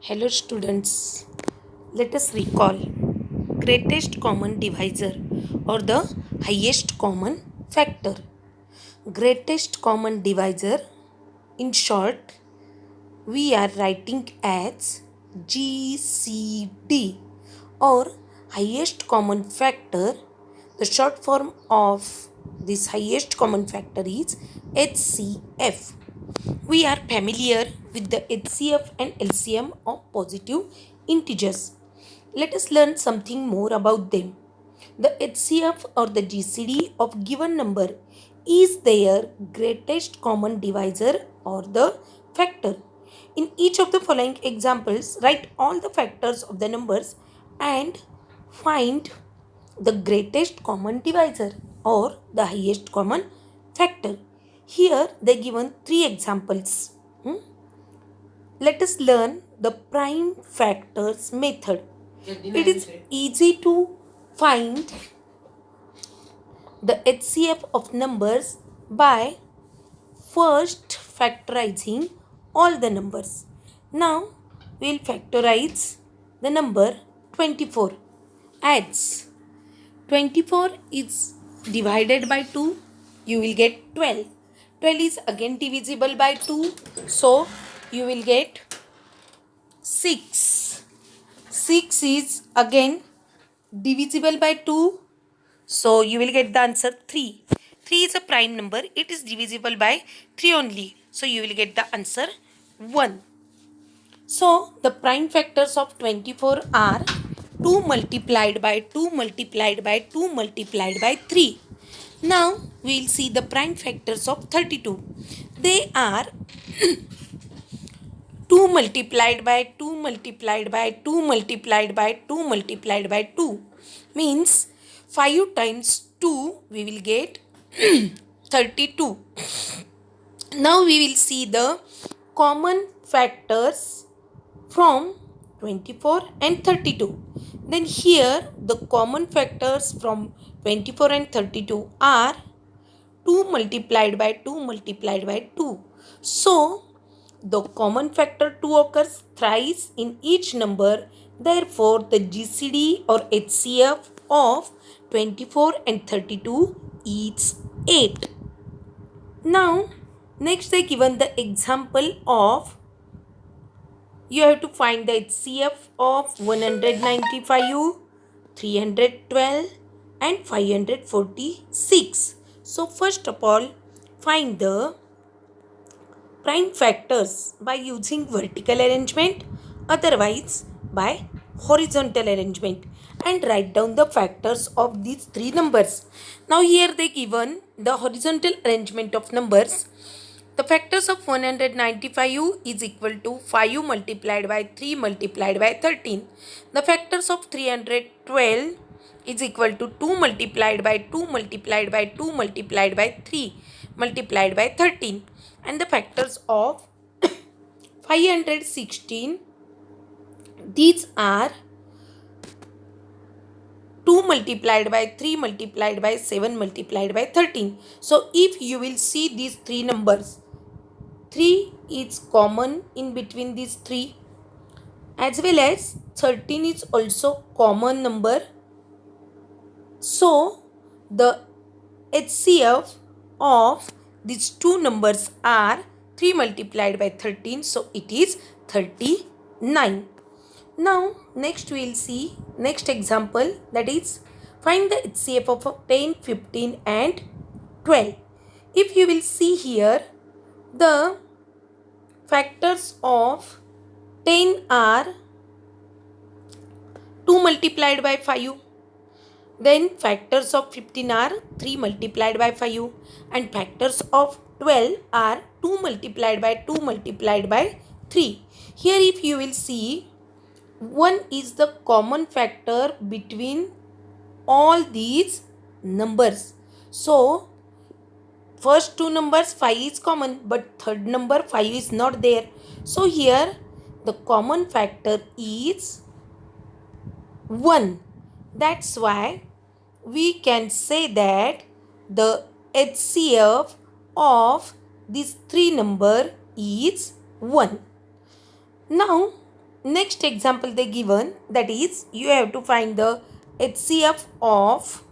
Hello students, let us recall greatest common divisor or the highest common factor. Greatest common divisor, in short, we are writing as GCD, or highest common factor. The short form of this highest common factor is HCF. We are familiar with the HCF and LCM of positive integers. Let us learn something more about them. The HCF or the GCD of given number is their greatest common divisor or the factor. In each of the following examples, write all the factors of the numbers and find the greatest common divisor or the highest common factor. Here they given three examples. Let us learn the prime factors method. It is easy to find the HCF of numbers by first factorizing all the numbers. Now we will factorize the number 24 as 24 is divided by 2, you will get 12. 12 is again divisible by 2, so you will get 6. 6 is again divisible by 2, so you will get the answer 3. 3 is a prime number, it is divisible by 3 only, so you will get the answer 1. So the prime factors of 24 are 2 multiplied by 2 multiplied by 2 multiplied by 3. Now we will see the prime factors of 32. They are 2 multiplied by 2 multiplied by 2 multiplied by 2 multiplied by 2 means 5 times 2 we will get 32. Now we will see the common factors from 24 and 32. Then here the common factors from 24 and 32 are 2 multiplied by 2 multiplied by 2. So the common factor 2 occurs thrice in each number. Therefore, the GCD or HCF of 24 and 32 is 8. Now, next they given the example of you have to find the HCF of 195, 312 and 546. So, first of all, find the prime factors by using vertical arrangement, otherwise by horizontal arrangement, and write down the factors of these three numbers. Now here they given the horizontal arrangement of numbers. The factors of 195 is equal to 5 multiplied by 3 multiplied by 13. The factors of 312 is equal to 2 multiplied by 2 multiplied by 2 multiplied by 3 multiplied by 13. And the factors of 516, these are 2 multiplied by 3 multiplied by 7 multiplied by 13. So if you will see these three numbers, 3 is common in between these three, as well as 13 is also common number. So the HCF of these two numbers are 3 multiplied by 13, so it is 39. Now next we will see next example, that is find the HCF of 10, 15 and 12. If you will see here, the factors of 10 are 2 multiplied by 5. Then factors of 15 are 3 multiplied by 5, and factors of 12 are 2 multiplied by 2 multiplied by 3. Here if you will see, 1 is the common factor between all these numbers. So first two numbers 5 is common, but third number 5 is not there. So here the common factor is 1. That's why we can say that the HCF of these three number is 1. Now next example they given, that is you have to find the HCF of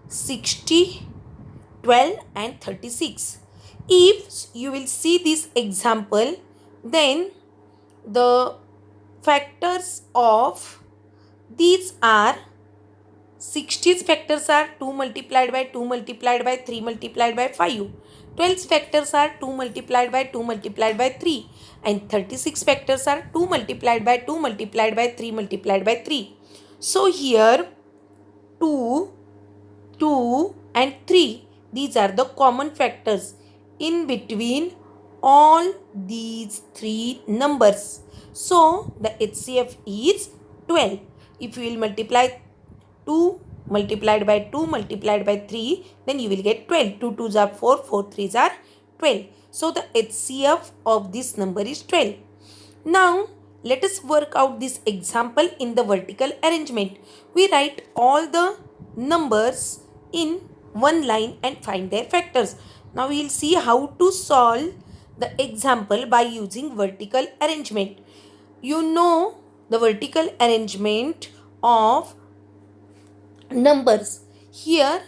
60, 12 and 36. If you will see this example, then the factors of these are 60's factors are 2 multiplied by 2 multiplied by 3 multiplied by 5. 12's factors are 2 multiplied by 2 multiplied by 3. And 36 factors are 2 multiplied by 2 multiplied by 3 multiplied by 3. So here 2, 2 and 3, these are the common factors in between all these three numbers. So the HCF is 12. If you will multiply 2 multiplied by 2 multiplied by 3, then you will get 12. 2 2s are 4, 4 3s are 12. So the HCF of this number is 12. Now let us work out this example in the vertical arrangement. We write all the numbers in one line and find their factors. Now we will see how to solve the example by using vertical arrangement. You know the vertical arrangement of numbers. Here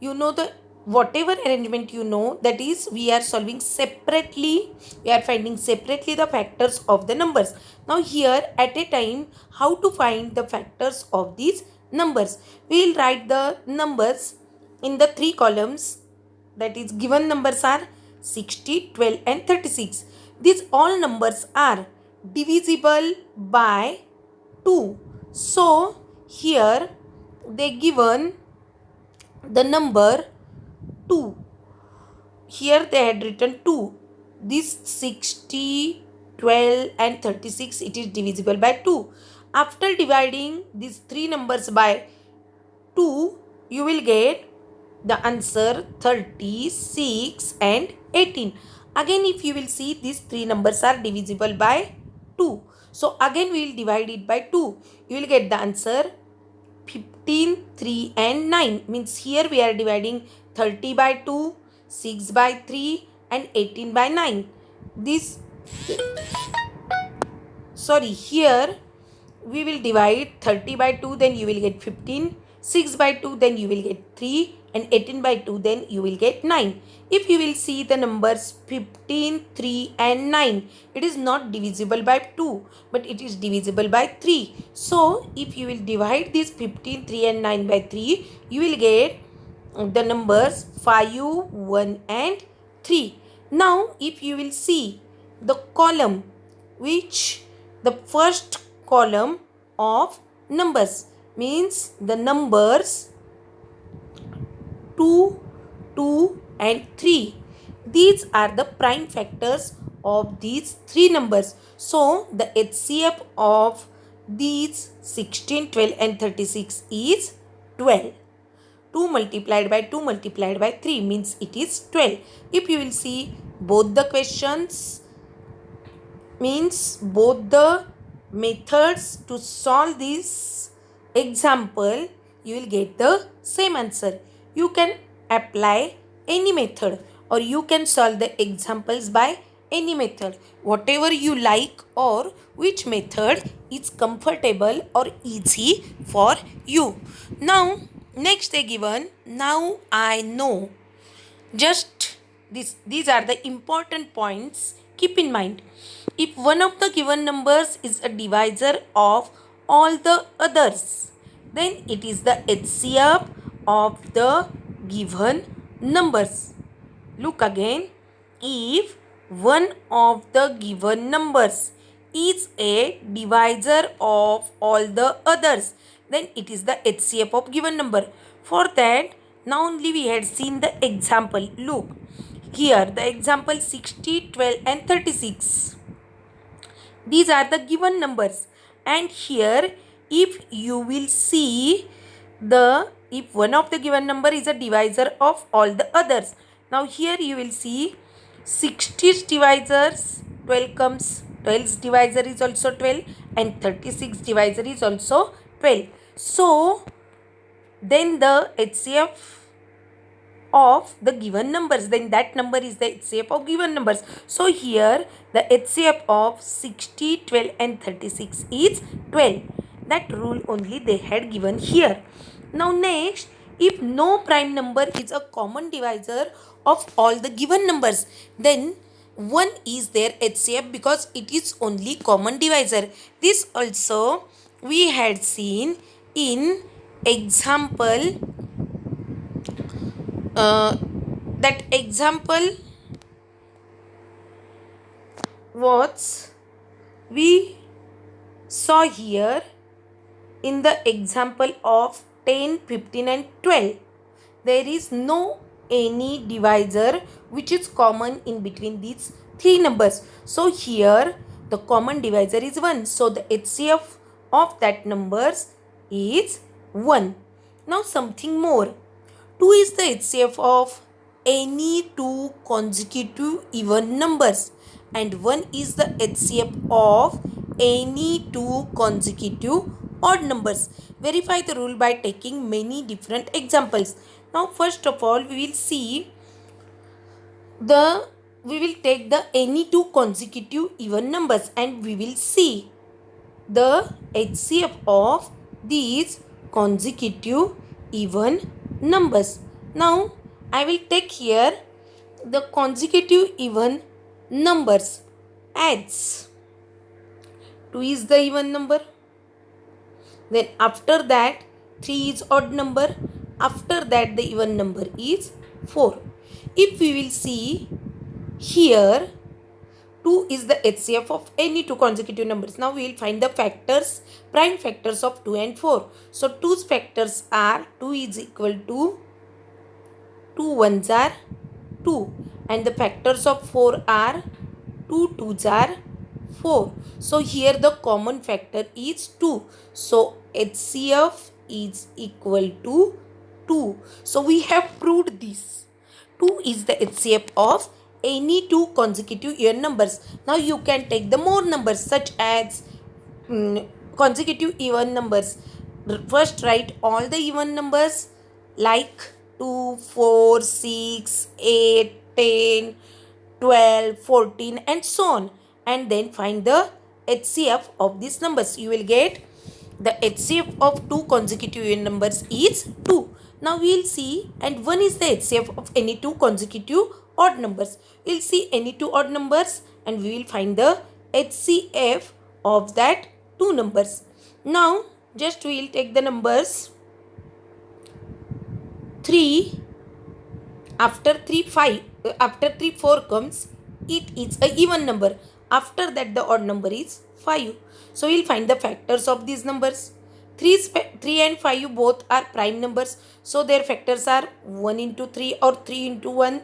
you know the whatever arrangement you know, that is we are solving separately, we are finding separately the factors of the numbers. Now here at a time, how to find the factors of these numbers? We will write the numbers in the three columns, that is given numbers are 60, 12 and 36. These all numbers are divisible by 2. So here they given the number 2. Here they had written 2. This 60, 12 and 36, it is divisible by 2. After dividing these three numbers by 2, you will get the answer 36 and 18. Again, if you will see, these three numbers are divisible by 2. So again we will divide it by 2. You will get the answer 15, 3 and 9. Means here we are dividing 30 by 2, 6 by 3 and 18 by 9. Here we will divide 30 by 2, then you will get 15, 6 by 2, then you will get 3 and 18 by 2, then you will get 9. If you will see the numbers 15, 3 and 9, it is not divisible by 2, but it is divisible by 3. So if you will divide this 15, 3 and 9 by 3, you will get the numbers 5, 1 and 3. Now if you will see the column, which the first column of numbers, means the numbers 2, 2 and 3. These are the prime factors of these three numbers. So the HCF of these 16, 12 and 36 is 12. 2 multiplied by 2 multiplied by 3 means it is 12. If you will see both the questions, means both the methods to solve this example, you will get the same answer. You can apply any method or you can solve the examples by any method, whatever you like, or which method is comfortable or easy for you. Now next they given, now I know. Just these are the important points. Keep in mind, if one of the given numbers is a divisor of all the others, then it is the HCF of the given numbers. Look again, if one of the given numbers is a divisor of all the others, then it is the HCF of given number. For that, now only we had seen the example. Look here, the example 60, 12 and 36. These are the given numbers, and here if you will see if one of the given number is a divisor of all the others. Now here you will see 60's divisors 12 comes, 12's divisor is also 12 and 36 divisor is also 12. So then the HCF of the given numbers, then that number is the HCF of given numbers. So here the HCF of 60, 12 and 36 is 12. That rule only they had given here. Now next, if no prime number is a common divisor of all the given numbers, then 1 is their HCF because it is only common divisor. This also we had seen in example. That example what we saw here in the example of 10, 15 and 12. There is no any divisor which is common in between these three numbers. So here the common divisor is 1. So the HCF of that numbers is 1. Now something more. 2 is the HCF of any two consecutive even numbers and 1 is the HCF of any two consecutive odd numbers. Verify the rule by taking many different examples. Now first of all we will take the any two consecutive even numbers and we will see the HCF of these consecutive even numbers. Now I will take here the consecutive even numbers as 2 is the even number, then after that 3 is odd number, after that the even number is 4. If we will see here 2 is the HCF of any two consecutive numbers. Now we will find the factors, prime factors of 2 and 4. So 2's factors are 2 is equal to 2 ones are 2 and the factors of 4 are 2 twos are 4. So here the common factor is 2. So HCF is equal to 2. So we have proved this. 2 is the HCF of any two consecutive even numbers. Now you can take the more numbers such as consecutive even numbers. First write all the even numbers like 2, 4, 6, 8, 10, 12, 14 and so on, and then find the HCF of these numbers. You will get the HCF of two consecutive even numbers is 2. Now we will see, and 1 is the HCF of any two consecutive odd numbers. We will see any two odd numbers and we will find the HCF of that two numbers. Now just we will take the numbers 3, after 3 5, after 3 4 comes, it is a even number. After that the odd number is 5. So we will find the factors of these numbers. 3 and 5 both are prime numbers. So their factors are 1 into 3 or 3 into 1,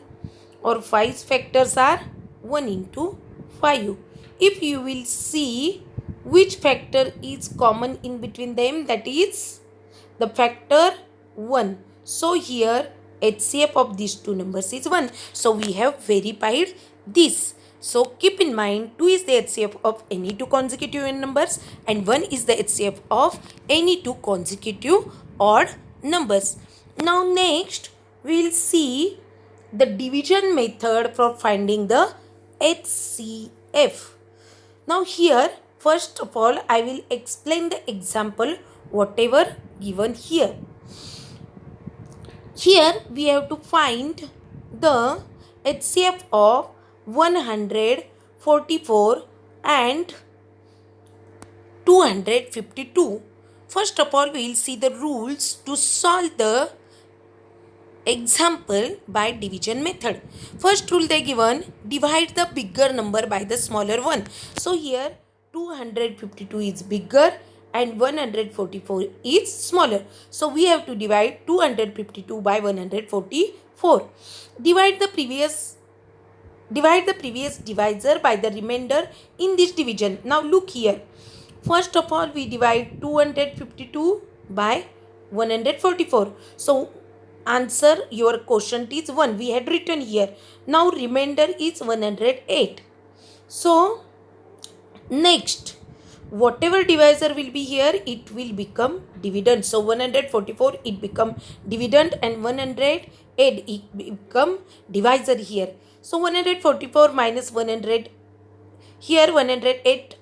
or 5's factors are 1 into 5. If you will see which factor is common in between them, that is the factor 1. So here HCF of these two numbers is 1. So we have verified this. So keep in mind 2 is the HCF of any two consecutive numbers and 1 is the HCF of any two consecutive odd numbers. Now next we will see the division method for finding the HCF. Now here first of all I will explain the example whatever given here. Here we have to find the HCF of 144 and 252. First of all we will see the rules to solve the example by division method. First rule they given, divide the bigger number by the smaller one. So here 252 is bigger and 144 is smaller. So we have to divide 252 by 144. Divide the previous divisor by the remainder in this division. Now look here. First of all we divide 252 by 144. So answer your quotient is 1. We had written here. Now remainder is 108. So next whatever divisor will be here, it will become dividend. So 144 it become dividend and 108 it become divisor here. So 144 minus 100, here 108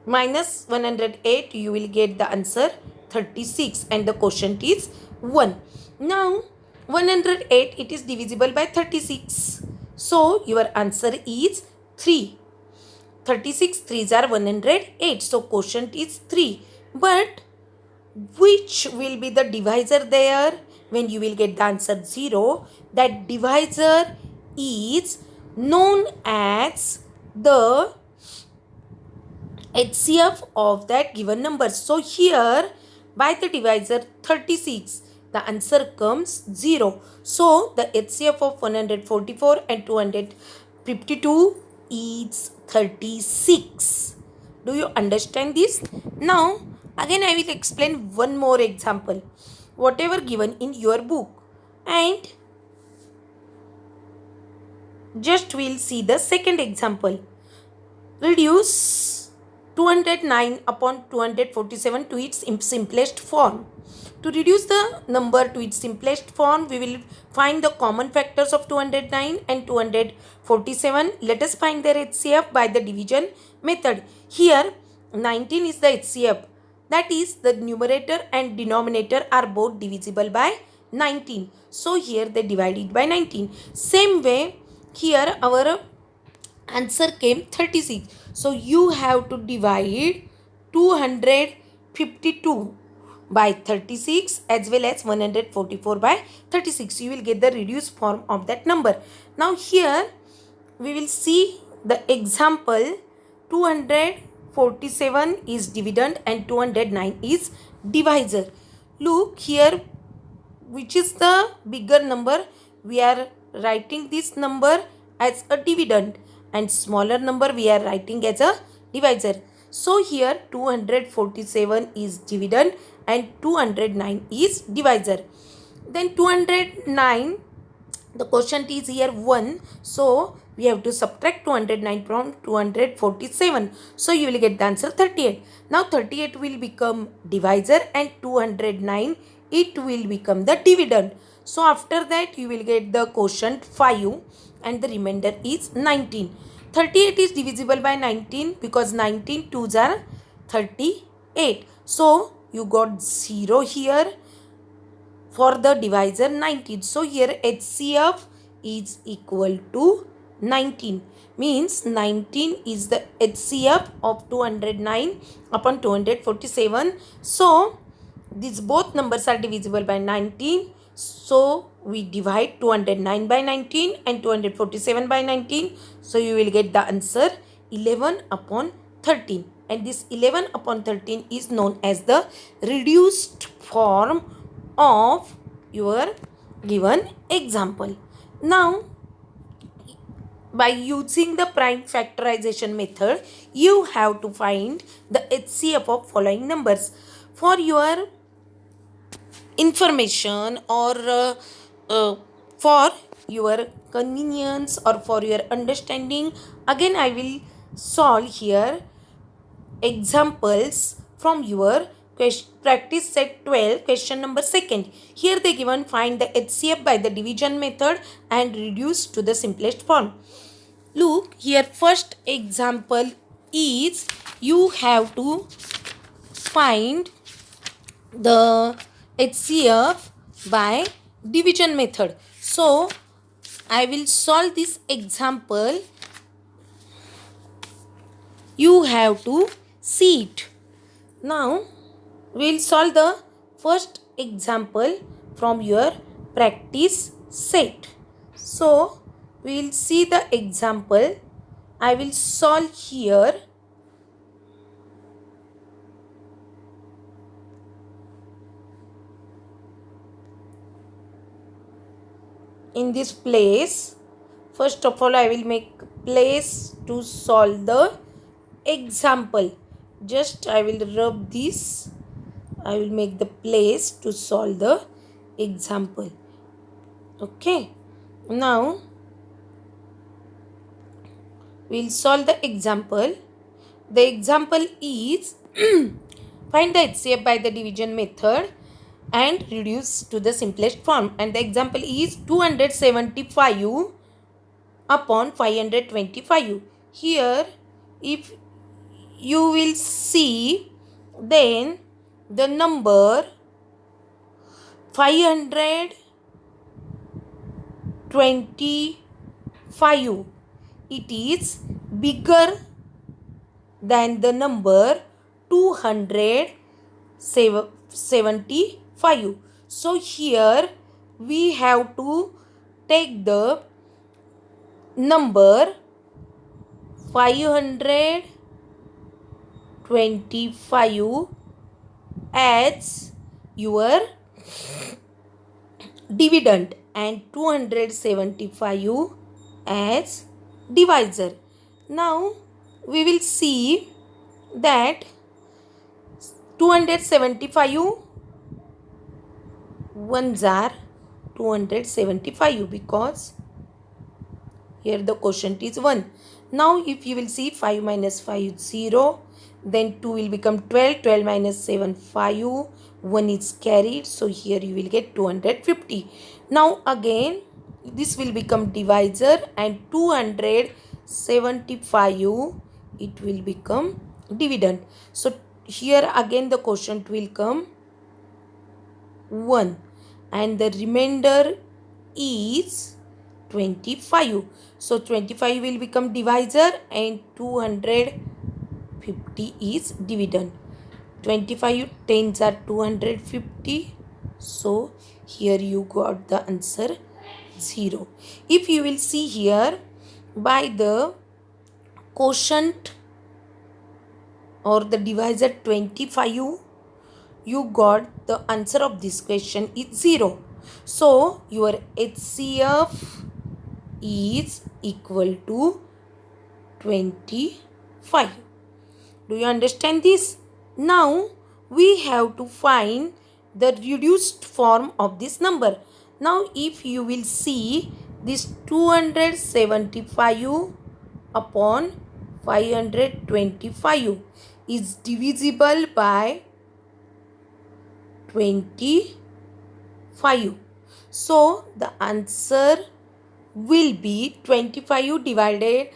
minus 108, you will get the answer 36 and the quotient is 1. Now 108 it is divisible by 36. So your answer is 3. 36 3s are 108. So quotient is 3. But which will be the divisor there? When you will get the answer 0, that divisor is known as the HCF of that given number. So here by the divisor 36, the answer comes 0. So the HCF of 144 and 252 is 36. Do you understand this? Now again I will explain one more example, whatever given in your book, and just we'll see the second example. Reduce 209 upon 247 to its simplest form. To reduce the number to its simplest form, we will find the common factors of 209 and 247. Let us find their HCF by the division method. Here 19 is the HCF. That is, the numerator and denominator are both divisible by 19. So here they divided by 19. Same way here our answer came 36. So you have to divide 252 by 36 as well as 144 by 36. You will get the reduced form of that number. Now here we will see the example. 247 is dividend and 209 is divisor. Look here, which is the bigger number? We are writing this number as a dividend and smaller number we are writing as a divisor. So here 247 is dividend and 209 is divisor. Then 209, the quotient is here 1. So we have to subtract 209 from 247. So you will get the answer 38. Now 38 will become divisor and 209 it will become the dividend. So after that you will get the quotient 5 and the remainder is 19. 38 is divisible by 19 because 19 2s are 38. So you got 0 here for the divisor 19. So here HCF is equal to 19. Means 19 is the HCF of 209 upon 247. So these both numbers are divisible by 19. So we divide 209 by 19 and 247 by 19. So you will get the answer 11 upon 13. And this 11 upon 13 is known as the reduced form of your given example. Now, by using the prime factorization method, you have to find the HCF of following numbers. For your information or for your convenience or for your understanding, again I will solve here examples from your practice set 12, question number 2. Here they given find the HCF by the division method and reduce to the simplest form. Look here, first example is you have to find the HCF by division method. So I will solve this example. You have to see it. Now we will solve the first example from your practice set. So we will see the example. I will solve here. In this place, first of all I will make place to solve the example. Just I will rub this. I will make the place to solve the example. Okay. Now we will solve the example. The example is find the HCF by the division method and reduce to the simplest form. And the example is 275 upon 525. Here, if you will see, then the number 525, it is bigger than the number 275. So here we have to take the number 525 as your dividend and 275 as divisor. Now we will see that 275 ones are 275 because here the quotient is 1. Now if you will see 5 minus 5 is 0, then 2 will become 12, 12 minus 7 5, 1 is carried, so here you will get 250. Now again this will become divisor and 275 it will become dividend. So here again the quotient will come 1 and the remainder is 25. So 25 will become divisor and 250 is dividend. 25 tens are 250. So here you got the answer 0. If you will see here, by the quotient or the divisor 25, you got the answer of this question is 0. So your HCF is equal to 25. Do you understand this? Now we have to find the reduced form of this number. Now if you will see, this 275 upon 525 is divisible by 25. So the answer will be 25 divided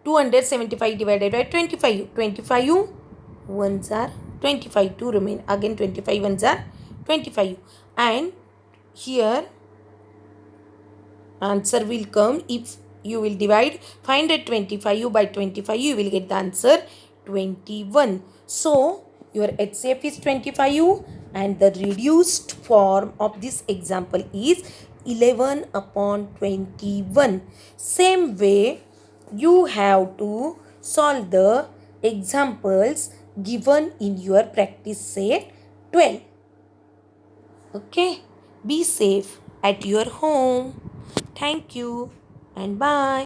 275 divided by 25. 25 ones are 25, 2 remain. Again 25 ones are 25. And here answer will come, if you will divide 525 by 25, you will get the answer 21. So your HCF is 25 and the reduced form of this example is 11 upon 21. Same way you have to solve the examples given in your practice set 12. Okay, be safe at your home. Thank you and bye.